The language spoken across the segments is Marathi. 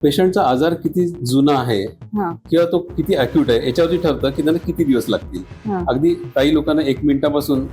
पेशंटचा आजार किती जुना आहे हा, किंवा तो किती अॅक्यूट आहे याच्यावरती ठरतं की त्यांना किती दिवस लागतील. हा. अगदी काही लोकांना 1 मिनिटापासून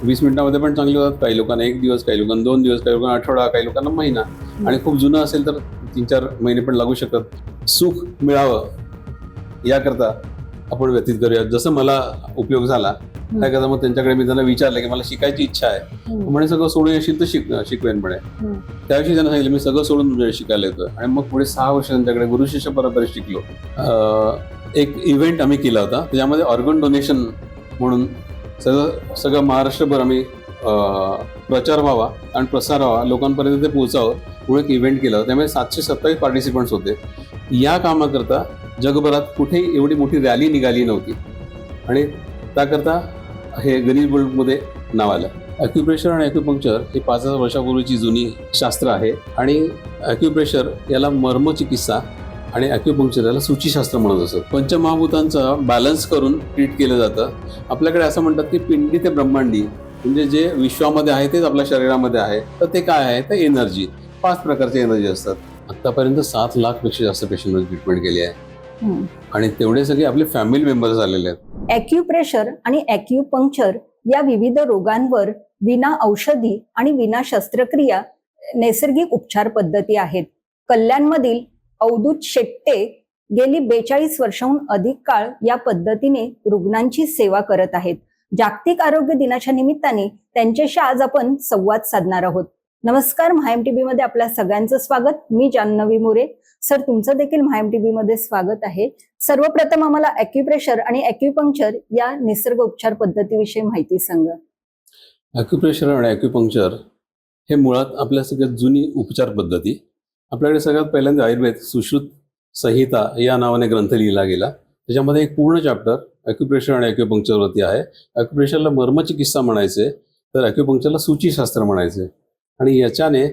20 मिनिटामध्ये पण चांगले होतात, काही लोकांना 1 दिवस, काही लोकांना 2 दिवस, काही लोकांना आठवडा, काही लोकांना महिना, आणि खूप जुनं असेल तर 3-4 महिने पण लागू शकतात. सुख मिळावं याकरता आपण व्यतीत करूया. जसं मला उपयोग झाला त्याकरता मग त्यांच्याकडे मी त्यांना विचारलं की मला शिकायची इच्छा आहे, म्हणे सगळं सोडून येशील तर शिकवेन म्हणे. त्याविषयी त्यांना सांगितलं मी सगळं सोडून तुमच्याकडे शिकायला येतो, आणि मग पुढे 6 वर्ष त्यांच्याकडे गुरु शिष्य परंपरेत शिकलो. एक इव्हेंट आम्ही केला होता त्याच्यामध्ये ऑर्गन डोनेशन म्हणून सगळं महाराष्ट्रभर आम्ही प्रचार व्हावा आणि प्रसार व्हावा, लोकांपर्यंत ते पोहोचावं म्हणून एक इव्हेंट केला होता. त्यामुळे 727 पार्टिसिपंट्स होते. या कामाकरता जगभरात कुठेही एवढी मोठी रॅली निघाली नव्हती, आणि त्याकरता हे गिनीज बुकमध्ये नाव आलं. ॲक्युप्रेशर आणि ॲक्युपंक्चर ही 5000 वर्षापूर्वीची जुनी शास्त्र आहे, आणि ॲक्युप्रेशर याला मर्मचिकित्सा आणि ॲक्युपंक्चर याला सूचीशास्त्र म्हणत असत. पंचमहाभूतांचा बॅलन्स करून ट्रीट केलं जातं. आपल्याकडे असं म्हणतात की पिंडी ते ब्रह्मांडी, म्हणजे जे विश्वामध्ये आहे तेच आपल्या शरीरामध्ये आहे. तर ते काय आहे तर एनर्जी. 5 प्रकारची एनर्जी असतात. आतापर्यंत 7 लाखपेक्षा जास्त पेशंटवर ट्रीटमेंट केली आहे, आणि तेवढे सगळे आपले फॅमिली मेंबर्स आलेले आहेत. ॲक्युप्रेशर आणि ॲक्युपंक्चर या विविध रोगांवर विना औषधी आणि विना शस्त्रक्रिया नैसर्गिक उपचार पद्धती आहेत. कल्याणमधील अवधूत शेट्टे गेली 42 वर्षांहून अधिक काळ या पद्धतीने रुग्णांची सेवा करत आहेत. जागतिक आरोग्य दिनाच्या निमित्ताने त्यांच्याशी आज आपण संवाद साधणार आहोत. नमस्कार, MHAMTV मध्ये आपल्या सगळ्यांचं स्वागत. मी जान्हवी मोरे. सर, तुमचं देखील MHAMTV मध्ये स्वागत आहे. सर्वप्रथम आम्हाला ॲक्युप्रेशर आणि ॲक्युपंक्चर या निसर्ग उपचार पद्धतीविषयी माहिती सांगा. ॲक्युप्रेशर आणि ॲक्युपंक्चर हे मुळात आपल्या सगळ्यात जुनी उपचार पद्धती. आपल्याकडे सगळ्यात पहिल्यांदा आयुर्वेद सुश्रुत संहिता या नावाने ग्रंथ लिहिला गेला. त्याच्यामध्ये एक पूर्ण चॅप्टर ॲक्युप्रेशर आणि ॲक्युपंक्चरवरती आहे. ॲक्युप्रेशरला मर्मचिकित्सा म्हणायचे, तर ॲक्युपंक्चरला सूचीशास्त्र म्हणायचे. आणि याच्याने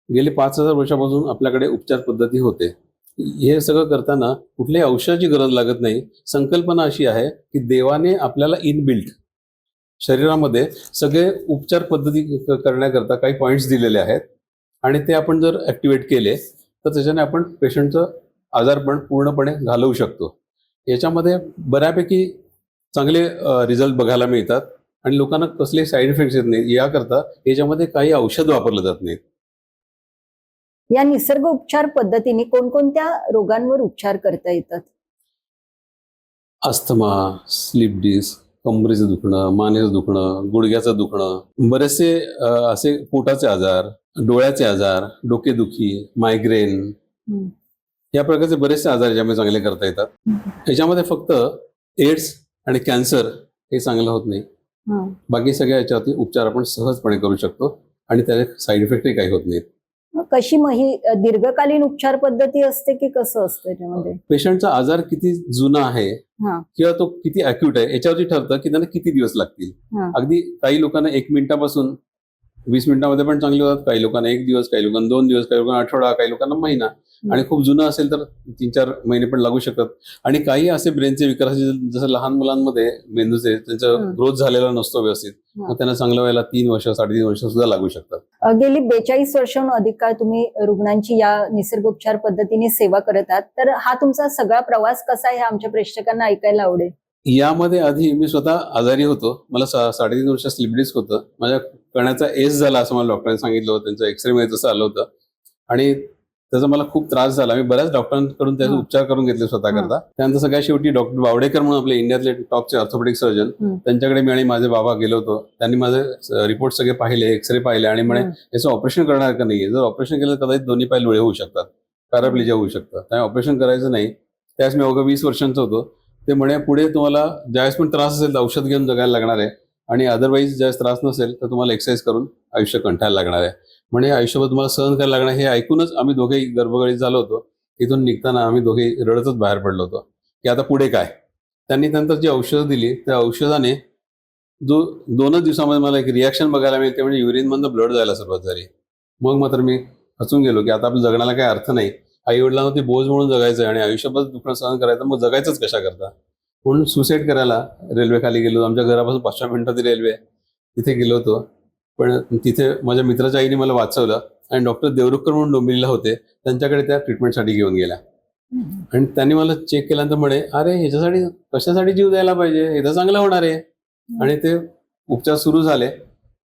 गेले 5000 वर्षापासून आपल्याकडे उपचार पद्धती होते. हे सगळं करताना कुठल्याही औषधाची गरज लागत नाही. संकल्पना अशी आहे की देवाने आपल्याला इनबिल्ट शरीरामध्ये सगळे उपचार पद्धती करण्याकरता काही पॉईंट्स दिलेले आहेत, आणि ते आपण जर ॲक्टिवेट केले तर त्याच्याने आपण पेशंटचं आजारपण पूर्णपणे घालवू शकतो. याच्यामध्ये बऱ्यापैकी चांगले रिझल्ट बघायला मिळतात, आणि लोकांना कसले साईड इफेक्ट्स येत नाहीत. याकरता याच्यामध्ये काही औषध वापरलं जात नाहीत. या निसर्ग उपचार पद्धतीने कोणकोणत्या रोगांवर उपचार करता येतात? अस्थमा, स्लीप डिस्क, कमरेचं दुखणं, मानेचं दुखणं, गुडघ्याचं दुखणं, बरेचसे असे पोटाचे आजार, डोळ्याचे आजार, डोकेदुखी, मायग्रेन, या प्रकारचे बरेचसे आजार याच्यामध्ये चांगले करता येतात. याच्यामध्ये फक्त एड्स आणि कॅन्सर हे चांगलं होत नाही. बाकी सगळ्या याच्यावरती उपचार आपण सहजपणे करू शकतो, आणि त्याचे साईड इफेक्टही काही होत नाहीत. कशी ही दीर्घकालीन उपचार पद्धती असते की कसं असतं त्याच्यामध्ये? पेशंटचा आजार किती जुना आहे किंवा तो किती अॅक्यूट आहे याच्यावरती ठरतं की त्यांना किती दिवस लागतील. अगदी काही लोकांना 1 मिनिटापासून 20 मिनिटामध्ये पण चांगले होतात, काही लोकांना 1 दिवस, काही लोकांना 2 दिवस, काही लोकांना आठवडा, काही लोकांना महिना, आणि खूप जुनं असेल तर 3-4 महिने पण लागू शकतात. आणि काही असे ब्रेनचे विकार जसं लहान मुलांमध्ये मेंदूचे त्यांचा ग्रोथ झालेला नसतो व्यवस्थित, मग त्यांना चांगलं व्हायला 3 वर्ष 3.5 वर्ष सुद्धा लागू शकतात. गेली 42 वर्षांहून अधिक काळ तुम्ही रुग्णांची या निसर्गोपचार पद्धतीने सेवा करत आहात, तर हा तुमचा सगळा प्रवास कसा आहे हे आमच्या प्रेक्षकांना ऐकायला आवडेल. यामध्ये आधी मी स्वतः आजारी होतो. मला 3.5 वर्ष स्लीप डिस्क होतं. माझ्या कण्याचा एस झाला असं मला डॉक्टरांनी सांगितलं होतं. त्यांचं एक्सरे मध्ये तसं आलं होतं, आणि त्याचा मला खूप त्रास झाला. मी बऱ्याच डॉक्टरांकडून त्याचे उपचार करून घेतले स्वतः करता. त्यानंतर सगळ्या शेवटी डॉक्टर बावडेकर म्हणून आपले इंडियातले टॉपचे ऑर्थोपेडिक सर्जन, त्यांच्याकडे मी आणि माझे बाबा गेलो होतो. त्यांनी माझे रिपोर्ट सगळे पाहिले, एक्सरे पाहिले, आणि म्हणे याचं ऑपरेशन करणार का नाहीये, जर ऑपरेशन केलं तर कदाचित दोन्ही पाय लुळे होऊ शकतात, पॅराप्लेजिया होऊ शकतात, त्यामुळे ऑपरेशन करायचं नाही. त्यावेळेस मी अवघं 20 वर्षांचं होतो. ते म्हणे पुढे तुम्हाला ज्यावेळेस पण त्रास असेल तर औषध घेऊन जगायला लागणार आहे, आणि अदरवाईज ज्यावेळेस त्रास नसेल तर तुम्हाला एक्सरसाइज करून आयुष्य कंठायला लागणार आहे. म्हणजे आयुष्यभर तुम्हाला सहन करायला लागणार. हे ऐकूनच आम्ही दोघेही गर्भगळीत झालो होतो. तिथून निघताना आम्ही दोघेही रडतच बाहेर पडलो होतो की आता पुढे काय. त्यांनी नंतर जी औषधं दिली त्या औषधाने जो 2च दिवसामध्ये मला एक रिॲक्शन बघायला मिळते, म्हणजे युरिनमधनं ब्लड जायला सुरुवात झाली. मग मात्र मी खचून गेलो की आता आपल्या जगण्याला काही अर्थ नाही. आई वडिलांना ते बोज म्हणून जगायचं, आणि आयुष्यभर दुखणं सहन करायचं, मग जगायचंच कशा करता. म्हणून सुसाईड करायला रेल्वे खाली गेलो. आमच्या घरापासून 5 मिनिटाची रेल्वे, तिथे गेलो होतो. पण तिथे माझ्या मित्राच्या आईने मला वाचवलं आणि डॉक्टर देवरुखकर म्हणून डोंबिवलीला होते, त्यांच्याकडे त्या ट्रीटमेंटसाठी घेऊन गेल्या. आणि त्यांनी मला चेक केल्यानंतर म्हणे, अरे ह्याच्यासाठी कशासाठी जीव द्यायला पाहिजे, हे तर चांगलं होणार आहे. आणि ते उपचार सुरू झाले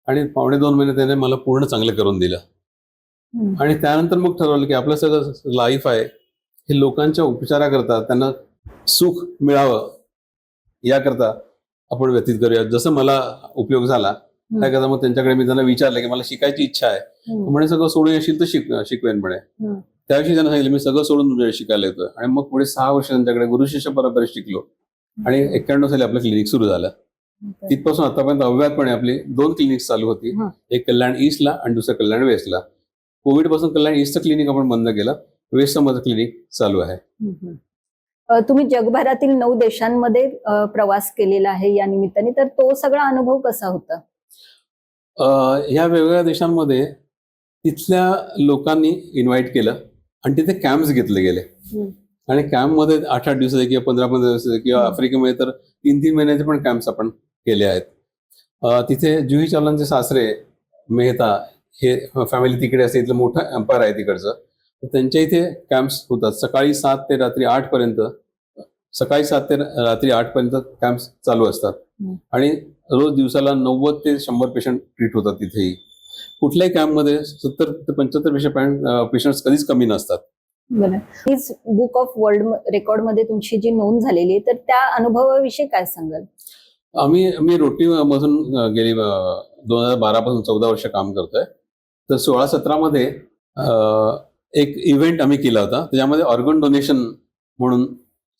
आणि 1.5-2 महिने त्याने मला पूर्ण चांगलं करून दिलं. आणि त्यानंतर मग ठरवलं की आपलं सगळं लाईफ आहे हे लोकांच्या उपचाराकरता, त्यांना सुख मिळावं याकरता आपण व्यतीत करूया. जसं मला उपयोग झाला त्याकरता मग त्यांच्याकडे मी त्यांना विचारलं की मला शिकायची इच्छा आहे, म्हणे सगळं सोडून येशील तर शिकवेन म्हणे. त्याविषयी त्यांना सांगितलं मी सगळं सोडून तुमच्याकडे शिकायला येतो. आणि मग पुढे 6 वर्ष त्यांच्याकडे गुरु शिष्य परंपरेत शिकलो आणि 91 साली आपलं क्लिनिक सुरू झालं. तिथपासून आतापर्यंत अव्याहतपणे आपली 2 क्लिनिक्स चालू होती, एक कल्याण ईस्टला आणि दुसरं कल्याण वेस्टला. कोविड पासून कल्याण ईस्टचं क्लिनिक आपण बंद केलं, वेस्टचं माझं क्लिनिक चालू आहे. तुम्ही जगभरातील 9 देशांमध्ये प्रवास केलेला आहे या निमित्ताने, तर तो सगळा अनुभव कसा होता? ह्या वेगवेगळ्या देशांमध्ये तिथल्या लोकांनी इन्व्हाइट केलं आणि तिथे कॅम्प्स घेतले गेले. आणि कॅम्पमध्ये 8-8 दिवसाचे किंवा 15-15 दिवसाचे किंवा आफ्रिकेमध्ये तर 3-3 महिन्याचे पण कॅम्प्स आपण केले आहेत. तिथे जुही चावलांचे सासरे मेहता हे फॅमिली तिकडे असते, इथलं मोठं एम्पायर आहे तिकडचं, तर त्यांच्या इथे कॅम्प्स होतात. सकाळी 7 ते रात्री 8 पर्यंत, सकाळी 7 ते रात्री 8 पर्यंत कॅम्प्स चालू असतात. आणि रोज दिवसाला 90 ते 100 पेशंट ट्रीट होतात तिथेही. कुठल्याही कॅम्पमध्ये 70 ते 75 पेशंट्स कधीच कमी नसतात. बरं, हीच बुक ऑफ वर्ल्ड रेकॉर्ड मध्ये तुमची जी नोंद झालेली आहे, तर त्या अनुभवाविषयी काय सांगाल? मी रोटरी मधून गेली 2012 पासून 14 वर्ष काम करतोय. तर 16-17 मध्ये एक इव्हेंट आम्ही केला होता, त्याच्यामध्ये ऑर्गन डोनेशन म्हणून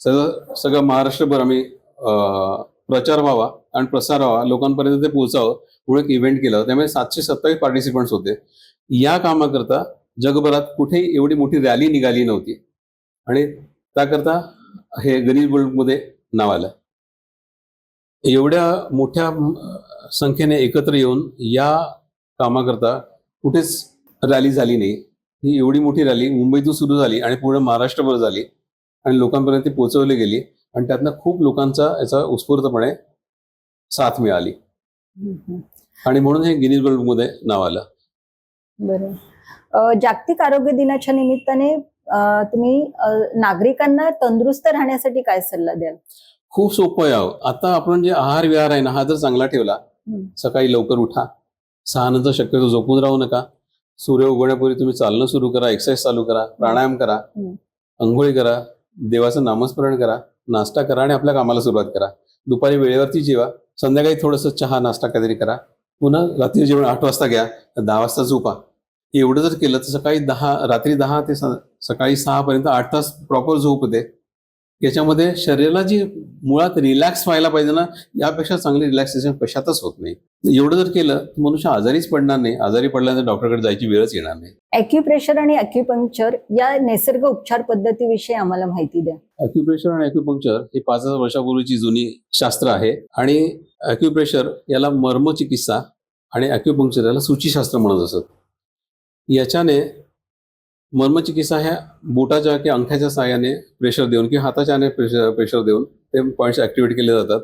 सगळं महाराष्ट्रभर आम्ही प्रचार व्हावा आणि प्रसार व्हावा, लोकांपर्यंत ते पोहोचावं म्हणून एक इव्हेंट केला होता. त्यामुळे 727 पार्टिसिपंट्स होते. या कामाकरता जगभरात कुठेही एवढी मोठी रॅली निघाली नव्हती आणि त्याकरता हे गिनीज बुकमध्ये नाव आलं. एवढ्या मोठ्या संख्येने एकत्र येऊन या कामाकरता कुठेच रॅली झाली नाही. ही एवढी मोठी रॅली मुंबईतून सुरू झाली आणि पूर्ण महाराष्ट्रभर झाली आणि लोकांपर्यंत ती पोहोचवली गेली आणि त्यातनं खूप लोकांचा याचा उत्स्फूर्तपणे साथ मिळाली आणि म्हणून हे गिनीज बुकमध्ये नाव आलं. बरं, जागतिक आरोग्य दिनाच्या निमित्ताने तुम्ही नागरिकांना तंदुरुस्त राहण्यासाठी काय सल्ला द्याल? खूप सोपं आहे. आता आपण जे आहार विहार आहे ना, हा जर चांगला ठेवला, सकाळी लवकर उठा, 6 नंतर शक्यतो झोपून राहू नका, सूर्य उगवण्यापूर्वी तुम्ही चालणं सुरू करा, एक्सरसाइज चालू करा, प्राणायाम करा, अंघोळी करा, देवाचं नामस्मरण करा, नाश्ता करा आणि आपल्या कामाला सुरुवात करा. दुपारी वेळेवरती जेवा, संध्याकाळी थोडंसं चहा नाश्ता काहीतरी करा, पुन्हा रात्री जेवण 8 वाजता घ्या, 10 वाजता झोपा. एवढं जर केलं तर रात्री 10 ते सकाळी 6 पर्यंत 8 तास प्रॉपर झोप होते. याच्यामध्ये शरीराला जी मुळात रिलॅक्स व्हायला पाहिजे ना, यापेक्षा चांगली रिलॅक्सेशन कशातच होत नाही. एवढं जर केलं तर मनुष्य आजारीच पडणार नाही. आजारी पडल्यानंतर डॉक्टरकडे जायची वेळच येणार नाही. ॲक्युप्रेशर आणि ॲक्युपंक्चर या नैसर्गिक उपचार पद्धतीविषयी आम्हाला माहिती द्या. ॲक्युप्रेशर आणि ॲक्युपंक्चर ही 5000 वर्षापूर्वीची जुनी शास्त्र आहे आणि ॲक्युप्रेशर याला मर्मचिकित्सा आणि ॲक्युपंक्चर याला सूचीशास्त्र म्हणत असत. याच्याने मर्मचिकित्सा ह्या बोटाच्या किंवा अंगठ्याच्या साहाय्याने प्रेशर देऊन किंवा हाताच्या प्रेशर देऊन ते पॉईंट्स ॲक्टिवेट केले जातात.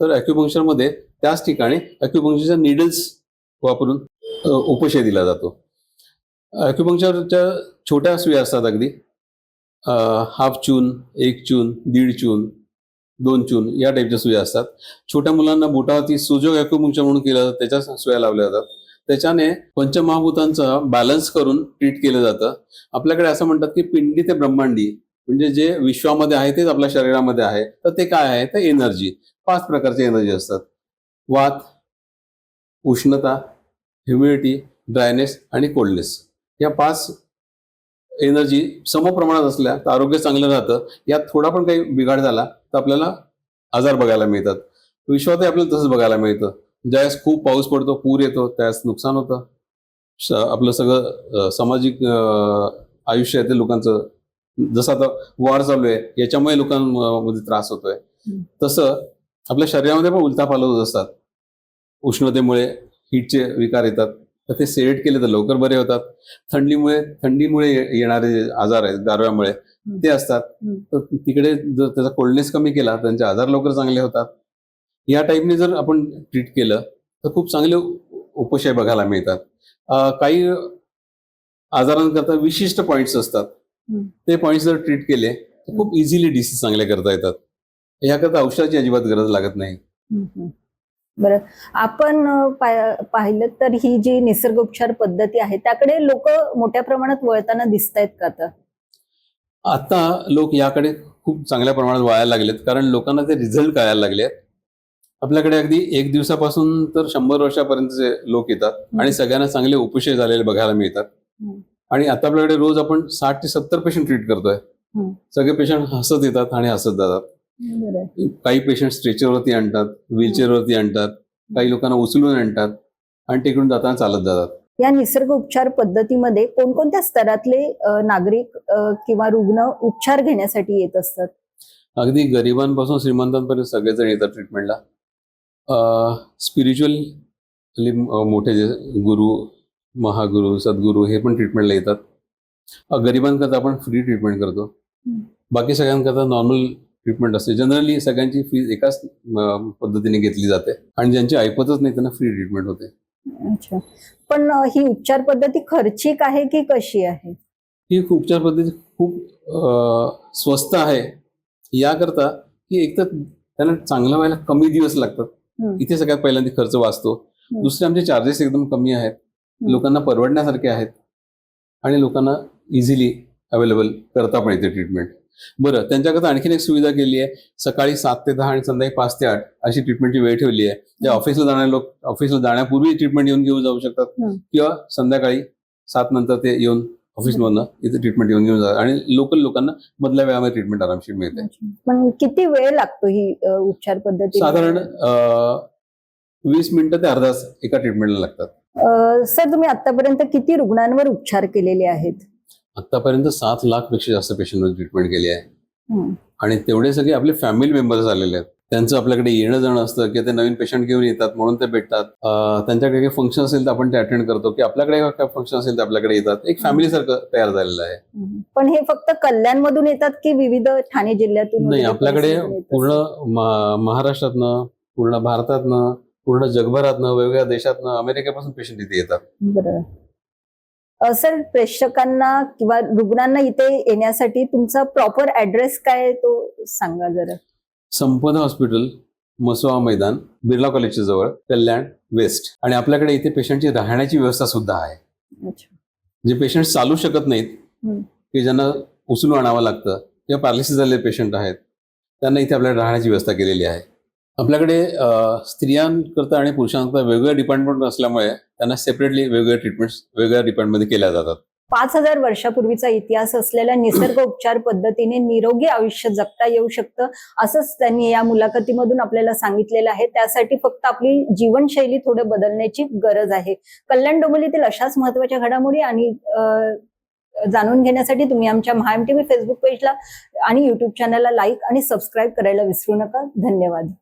तर ॲक्युपंक्चरमध्ये त्याच ठिकाणी ॲक्युपंक्चरच्या निडल्स वापरून उपशय दिला जातो. ॲक्युपंक्चरच्या छोट्या सुया असतात, अगदी 1/2 चून, 1 चून, 1.5 चून, 2 चून या टाईपच्या सुया असतात. छोट्या मुलांना बोटावरती सुजोग ॲक्युपंक्चर म्हणून केलं जातं, त्याच्या सुया लावल्या जातात. त्याच्याने पंचमहाभूतांचा बॅलन्स करून ट्रीट केलं जातं. आपल्याकडे असं म्हणतात की पिंडी ते ब्रह्मांडी, म्हणजे जे विश्वामध्ये आहे तेच आपल्या शरीरामध्ये आहे. तर ते काय आहे, तर एनर्जी. 5 प्रकारची एनर्जी असतात: वात, उष्णता, ह्युमिडिटी, ड्रायनेस आणि कोल्डनेस. या 5 एनर्जी समप्रमाणात असल्या तर आरोग्य चांगलं राहतं. यात थोडा पण काही बिघाड झाला तर आपल्याला आजार बघायला मिळतात. विश्वातही आपल्याला तसंच बघायला मिळतं. ज्यावेळेस खूप पाऊस पडतो, पूर येतो, त्यावेळेस नुकसान होतं. आपलं सगळं सामाजिक आयुष्य आहे ते लोकांचं, जसं आता वॉर चालू आहे याच्यामुळे लोकांमध्ये त्रास होतोय, तसं आपल्या शरीरामध्ये पण उलथापालथ होत असतात. उष्णतेमुळे हिटचे विकार येतात, तर ते सेट केले तर लवकर बरे होतात. थंडीमुळे येणारे आजार आहेत, गारव्यामुळे ते असतात, तर तिकडे जर त्याचा कोल्डनेस कमी केला तर त्यांचे आजार लवकर चांगले होतात. या टाईपने जर आपण ट्रीट केलं तर खूप चांगले उपशय बघायला मिळतात. काही आजारांकरता विशिष्ट पॉइंट्स असतात. ते पॉइंट्स जर ट्रीट केले तर खूप इझिली डिसीज चांगले करता येतात. याकरता औषधाची अजिबात गरज लागत नाही. बरं, आपण पाहिलं तर ही जी निसर्गोपचार पद्धती आहे त्याकडे लोक मोठ्या प्रमाणात वळताना दिसत आहेत का आता? आता लोक याकडे खूप चांगल्या प्रमाणात वळायला लागलेत, कारण लोकांना ते रिझल्ट कळायला लागले. आपल्याकडे अगदी 1 दिवसापासून तर 100 वर्षापर्यंतचे लोक येतात आणि सगळ्यांना चांगले उपशय झालेले बघायला मिळतात. आणि आता आपल्याकडे रोज आपण 60 ते 70 पेशंट ट्रीट करतोय. सगळे पेशंट हसत येतात आणि हसत जातात. काही पेशंट स्ट्रेचरवरती आणतात, व्हीलचेअरवरती आणतात, काही लोकांना उचलून आणतात आणि तिकडून जाताना चालत जातात. या निसर्ग उपचार पद्धतीमध्ये कोणकोणत्या स्तरातले नागरिक किंवा रुग्ण उपचार घेण्यासाठी येत असतात? अगदी गरिबांपासून श्रीमंतांपर्यंत सगळेजण येतात ट्रीटमेंटला. स्पिरिच्युअली मोठे जे गुरु, महागुरु, सद्गुरु हे पण ट्रीटमेंटला येतात. गरिबांकरता आपण फ्री ट्रीटमेंट करतो. बाकी सगळ्यांकरता नॉर्मल ट्रीटमेंट असते. जनरली सगळ्यांची फीज एकाच पद्धतीने घेतली जाते आणि ज्यांची ऐपतच नाही त्यांना फ्री ट्रीटमेंट होते. अच्छा, पण ही उपचार पद्धती खर्चिक आहे की कशी आहे? ही उपचार पद्धती खूप स्वस्त आहे, याकरता की एक तर त्याला चांगलं व्हायला कमी दिवस लागतात. इथे सगळ्यात पहिल्यांदा खर्च वाचतो. दुसरे आमचे चार्जेस एकदम कमी आहेत, लोकांना परवडण्यासारखे आहेत आणि लोकांना इझिली अवेलेबल करता पण येते ट्रीटमेंट. बरं, त्यांच्याकरता आणखीन एक सुविधा केली आहे. सकाळी 7 ते 10 आणि संध्याकाळी 5 ते 8 अशी ट्रीटमेंटची वेळ ठेवली आहे. जे ऑफिसला जाणारे लोक ऑफिसला जाण्यापूर्वी ट्रीटमेंट घेऊन जाऊ शकतात किंवा संध्याकाळी 7 नंतर ते येऊन ऑफिसमधनं इथे ट्रीटमेंट घेऊन जातात आणि लोकल लोकांना मधल्या वेळामध्ये ट्रीटमेंट आरामशीर मिळते. पण किती वेळ लागतो ही उपचार पद्धती? साधारण 20 मिनिटं ते अर्धा तास एका ट्रीटमेंटला लागतात. सर, तुम्ही आतापर्यंत किती रुग्णांवर उपचार केलेले आहेत? आतापर्यंत 7 लाखपेक्षा जास्त पेशंटवर ट्रीटमेंट केली आहे आणि तेवढे सगळे आपले फॅमिली मेंबर्स आलेले आहेत. त्यांचं आपल्याकडे येणं जाणं असतं की ते नवीन पेशंट घेऊन येतात म्हणून ते भेटतात. त्यांच्याकडे काही फंक्शन असेल तर आपण ते अटेंड करतो, की आपल्याकडे काय फंक्शन असेल तर आपल्याकडे येतात. एक फॅमिली सारखं तयार झालेलं आहे. पण हे फक्त कल्याणमधून येतात की विविध ठाणे जिल्ह्यातून? नाही, आपल्याकडे पूर्ण महाराष्ट्रातनं, पूर्ण भारतातनं, पूर्ण जगभरातनं, वेगवेगळ्या देशातनं, अमेरिकेपासून पेशंट इथे येतात. बरं सर, प्रेक्षकांना किंवा रुग्णांना इथे येण्यासाठी तुमचा प्रॉपर ऍड्रेस काय आहे तो सांगा जरा. संपदा हॉस्पिटल, मसोवा मैदान, बिर्ला कॉलेजच्या जवळ, कल्याण वेस्ट. आणि आपल्याकडे इथे पेशंटची राहण्याची व्यवस्था सुद्धा आहे. जे पेशंट चालू शकत नाहीत, की ज्यांना उचलून आणावं लागतं किंवा पॅरालिसिस झालेले पेशंट आहेत, त्यांना इथे आपल्याकडे राहण्याची व्यवस्था केलेली आहे. आपल्याकडे स्त्रियांकरता आणि पुरुषांकरता वेगवेगळे डिपार्टमेंट असल्यामुळे त्यांना सेपरेटली वेगवेगळ्या ट्रीटमेंट्स वेगवेगळ्या डिपार्टमेंटमध्ये केल्या जातात. 5000 वर्षापूर्वीचा इतिहास असलेल्या निसर्ग उपचार पद्धतीने निरोगी आयुष्य जगता येऊ शकतं, असंच त्यांनी या मुलाखतीमधून आपल्याला सांगितलेलं आहे. त्यासाठी फक्त आपली जीवनशैली थोडं बदलण्याची गरज आहे. कल्याण डोंबिवलीतील अशाच महत्वाच्या घडामोडी आणि जाणून घेण्यासाठी तुम्ही आमच्या MHA MTV फेसबुक पेजला आणि युट्यूब चॅनलला लाईक आणि सबस्क्राईब करायला विसरू नका. धन्यवाद.